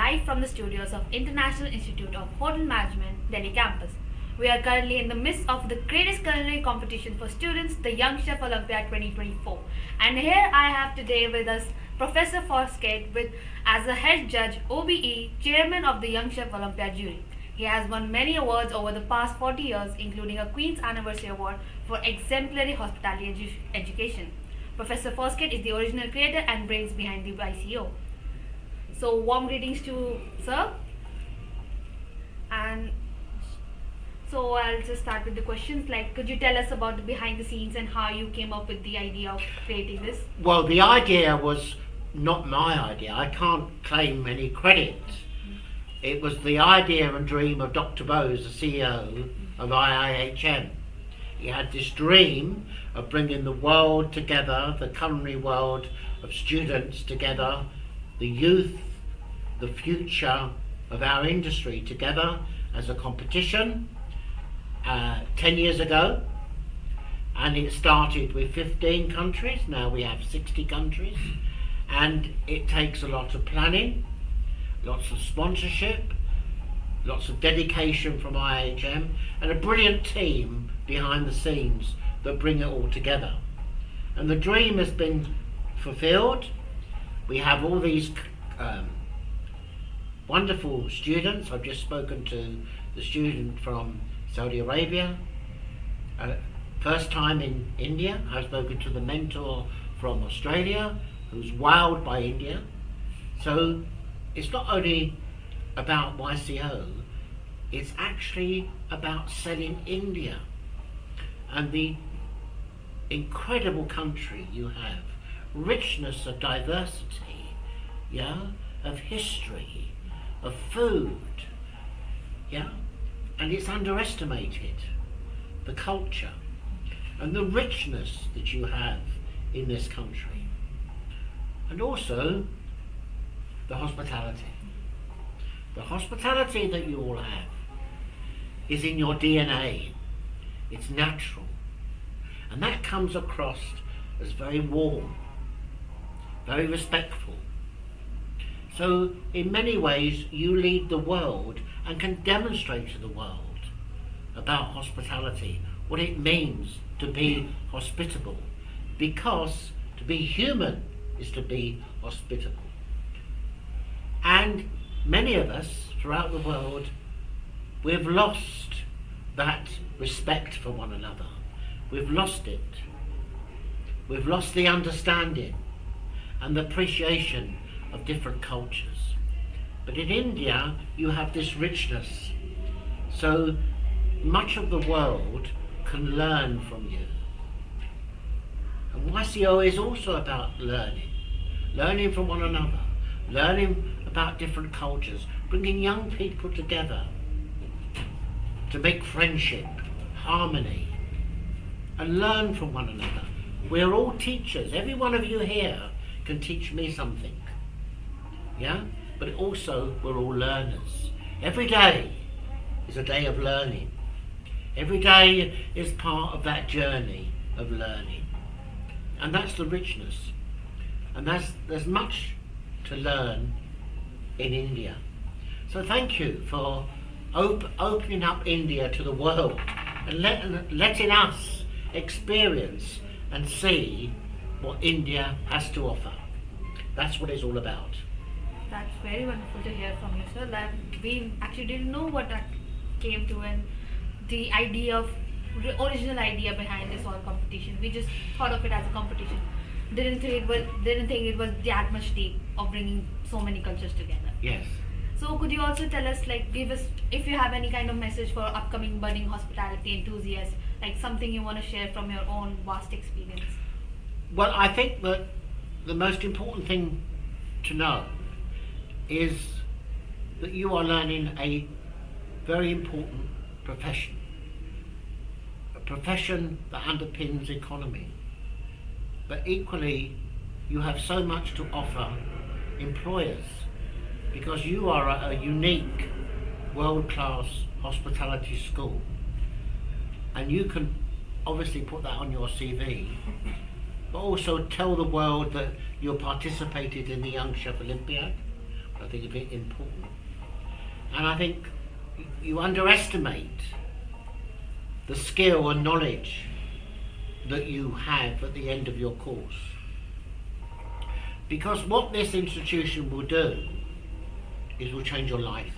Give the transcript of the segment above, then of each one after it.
live from the studios of International Institute of Hotel Management, Delhi campus. We are currently in the midst of the greatest culinary competition for students, the Young Chef Olympiad 2024. And here I have today with us Professor Foskett as a head judge, OBE, chairman of the Young Chef Olympiad jury. He has won many awards over the past 40 years, including a Queen's Anniversary Award for exemplary hospitality education. Professor Foskett is the original creator and brains behind the YCO. So warm greetings to sir. And so I'll just start with the questions. Like, could you tell us about the behind the scenes and how you came up with the idea of creating this? Well, the idea was not my idea. I can't claim any credit. It was the idea and dream of Dr. Bose, the CEO of IIHM. He had this dream of bringing the world together, the culinary world of students together, the youth, the future of our industry together as a competition 10 years ago. And it started with 15 countries, now we have 60 countries. And it takes a lot of planning, lots of sponsorship, lots of dedication from IIHM, and a brilliant team behind the scenes that bring it all together. And the dream has been fulfilled. We have all these wonderful students. I've just spoken to the student from Saudi Arabia. First time in India. I've spoken to the mentor from Australia, who's wowed by India. So it's not only about YCO, it's actually about selling India and the incredible country you have, richness of diversity, of history, of food, and it's underestimated, the culture and the richness that you have in this country, and also the hospitality. The hospitality that you all have is in your DNA. It's natural. And that comes across as very warm, very respectful. So in many ways you lead the world and can demonstrate to the world about hospitality, what it means to be hospitable. Because to be human is to be hospitable. And many of us throughout the world, we've lost that respect for one another. We've lost it. We've lost the understanding and the appreciation of different cultures. But in India, you have this richness. So much of the world can learn from you. And YCO is also about learning from one another, learning about different cultures, bringing young people together to make friendship, harmony, and learn from one another. We're all teachers. Every one of you here can teach me something. But also we're all learners. Every day is a day of learning. Every day is part of that journey of learning. And that's the richness. And there's much to learn in India. So thank you for opening up India to the world and letting us experience and see what India has to offer. That's what it's all about. That's very wonderful to hear from you, sir. That we actually didn't know what that came to, and the original idea behind this whole competition. We just thought of it as a competition. Didn't think it was that much deep of bringing so many cultures together. Yes. So could you also tell us, give us, if you have any kind of message for upcoming budding hospitality enthusiasts, like something you want to share from your own vast experience? Well, I think that the most important thing to know is that you are learning a very important profession. A profession that underpins economy. But equally, you have so much to offer employers, because you are a unique, world-class hospitality school. And you can obviously put that on your CV, but also tell the world that you participated in the Young Chef Olympiad, I think it's important. And I think you underestimate the skill and knowledge that you have at the end of your course. Because what this institution will do is will change your life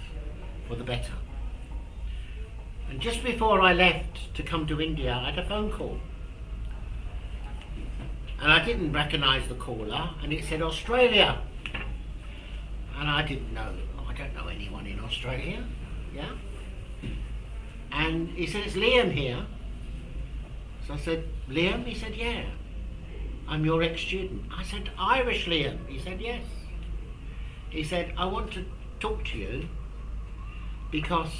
for the better. And just before I left to come to India, I had a phone call. And I didn't recognise the caller, and it said Australia. And I didn't know, I don't know anyone in Australia, yeah? And he said, it's Liam here. So I said, Liam? He said, yeah. I'm your ex-student. I said, Irish Liam? He said, yes. He said, I want to talk to you because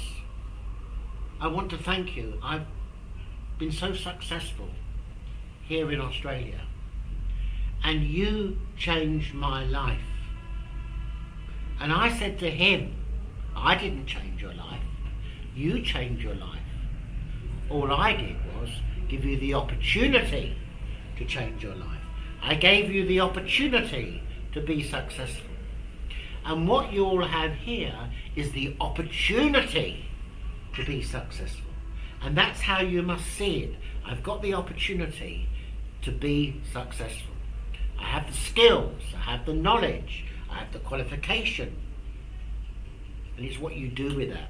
I want to thank you. I've been so successful here in Australia, and you changed my life. And I said to him, I didn't change your life. You changed your life. All I did was give you the opportunity to change your life. I gave you the opportunity to be successful. And what you all have here is the opportunity to be successful. And that's how you must see it. I've got the opportunity to be successful. I have the skills, I have the knowledge, I have the qualification. And it's what you do with that.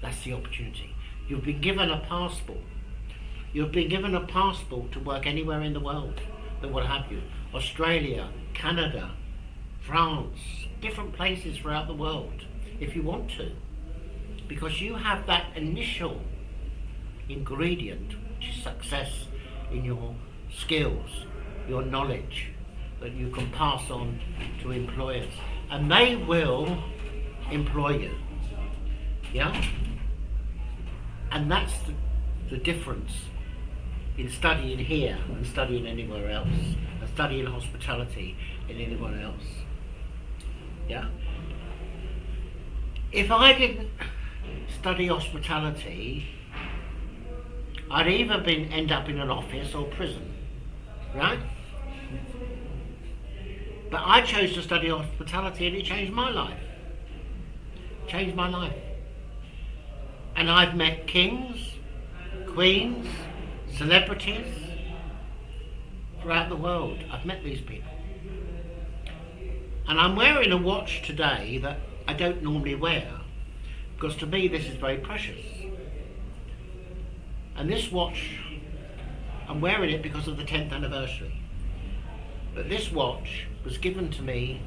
That's the opportunity. You've been given a passport. You've been given a passport to work anywhere in the world that will have you. Australia, Canada, France, different places throughout the world, if you want to. Because you have that initial ingredient, which is success in your skills, your knowledge, that you can pass on to employers. And they will employ you. Yeah? And that's the difference in studying here and studying anywhere else, and studying hospitality in anyone else. Yeah? If I didn't study hospitality, I'd either end up in an office or prison, right? But I chose to study hospitality, and it changed my life. Changed my life. And I've met kings, queens, celebrities throughout the world. I've met these people. And I'm wearing a watch today that I don't normally wear, because to me this is very precious. And this watch, I'm wearing it because of the 10th anniversary. But this watch was given to me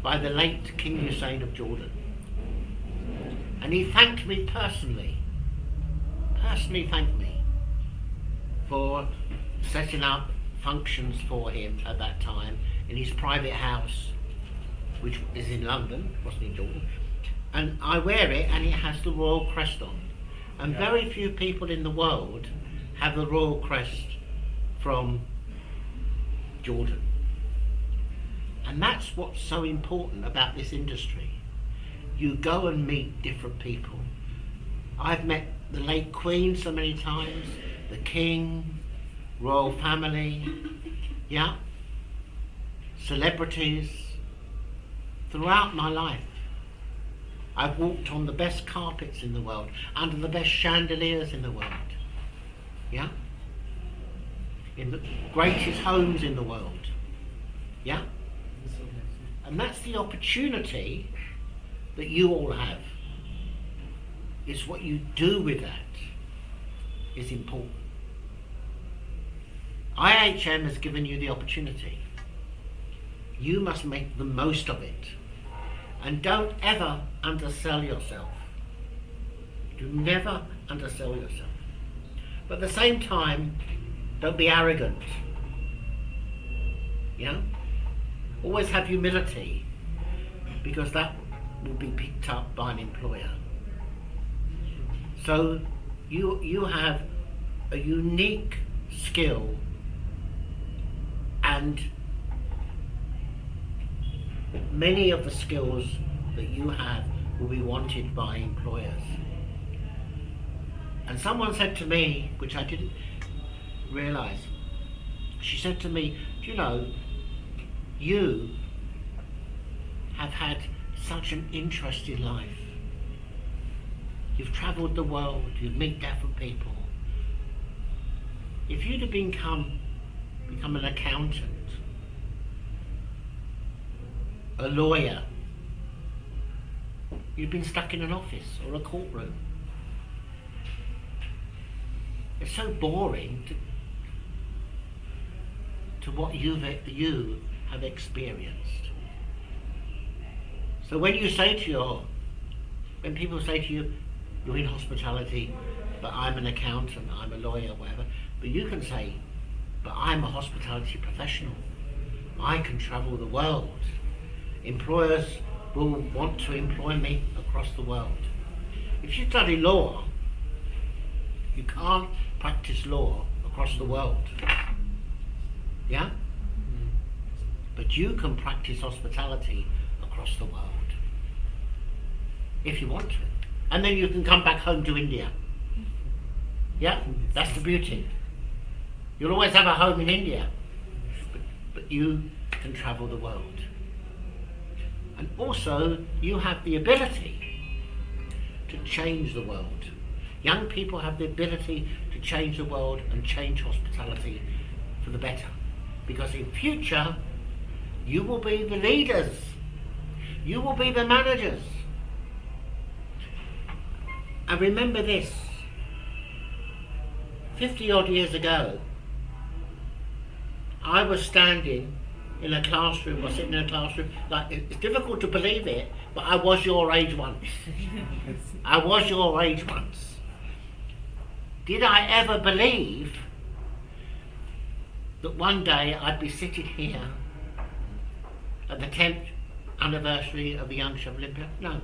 by the late King Hussein of Jordan. And he thanked me personally thanked me for setting up functions for him at that time in his private house, which is in London, wasn't in Jordan. And I wear it, and it has the royal crest on. And very few people in the world have the royal crest from Jordan. And that's what's so important about this industry. You go and meet different people. I've met the late Queen so many times, the King, royal family, yeah, celebrities. Throughout my life, I've walked on the best carpets in the world, under the best chandeliers in the world, yeah, in the greatest homes in the world, yeah. And that's the opportunity that you all have. It's what you do with that is important. IIHM has given you the opportunity. You must make the most of it. And don't ever undersell yourself. Do never undersell yourself. But at the same time, don't be arrogant. Yeah? Always have humility, because that will be picked up by an employer. So you have a unique skill, and many of the skills that you have will be wanted by employers. And someone said to me, which I didn't realise, she said to me, do you know, you have had such an interesting life. You've travelled the world, you meet different people. If you'd have become an accountant, a lawyer, you've been stuck in an office or a courtroom. It's so boring to what you have experienced. So when people say to you, you're in hospitality, but I'm an accountant, I'm a lawyer, whatever, but you can say, but I'm a hospitality professional. I can travel the world. Employers will want to employ me across the world. If you study law, you can't practice law across the world. Yeah? But you can practice hospitality across the world. If you want to. And then you can come back home to India. Yeah? That's the beauty. You'll always have a home in India. But you can travel the world. And also, you have the ability to change the world. Young people have the ability to change the world and change hospitality for the better. Because in future, you will be the leaders. You will be the managers. And remember this, 50 odd years ago, I was standing in a classroom or sitting in a classroom, like it's difficult to believe it, but I was your age once. I was your age once. Did I ever believe that one day I'd be sitting here at the 10th anniversary of the Young Chef Olympia? No.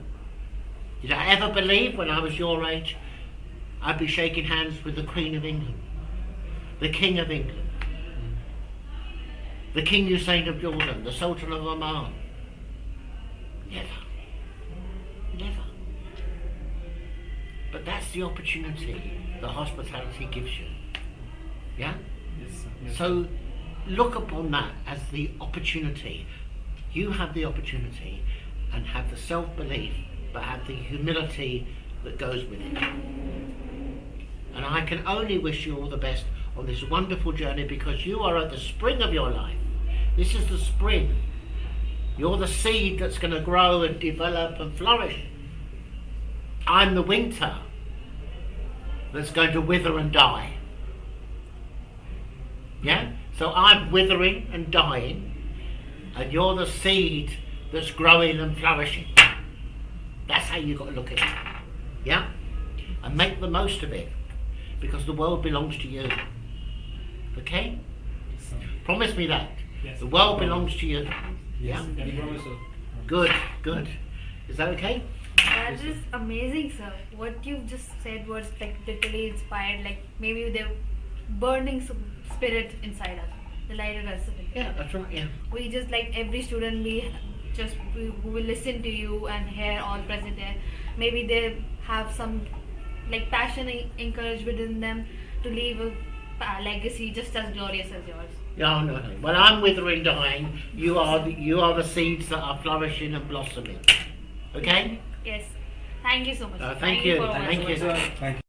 Did I ever believe when I was your age I'd be shaking hands with the Queen of England, the King of England, the King Hussein of Jordan, the Sultan of Oman? Never. Never. But that's the opportunity that hospitality gives you. Yeah? Yes, sir. Yes. So look upon that as the opportunity. You have the opportunity and have the self-belief, but have the humility that goes with it. And I can only wish you all the best on this wonderful journey, because you are at the spring of your life. This is the spring. You're the seed that's going to grow and develop and flourish. I'm the winter that's going to wither and die. Yeah? So I'm withering and dying, and you're the seed that's growing and flourishing. That's how you've got to look at it. Yeah? And make the most of it, because the world belongs to you. Okay? Yes, sir. Promise me that. Yes. The world belongs to you. Yes. Yeah? I promise, sir. Good, good. Is that okay? That is amazing, sir. What you just said was like literally inspired. Like maybe the burning spirit inside us, the lighted us. Yeah, that's right, yeah. We just like every student, we who will listen to you and hear all present here. Maybe they have some like passion encouraged within them to leave a legacy just as glorious as yours. Yeah, no. Well, I'm withering, dying. You are the seeds that are flourishing and blossoming. Okay? Yes. Thank you so much. Thank you. For Thank you. Thank you.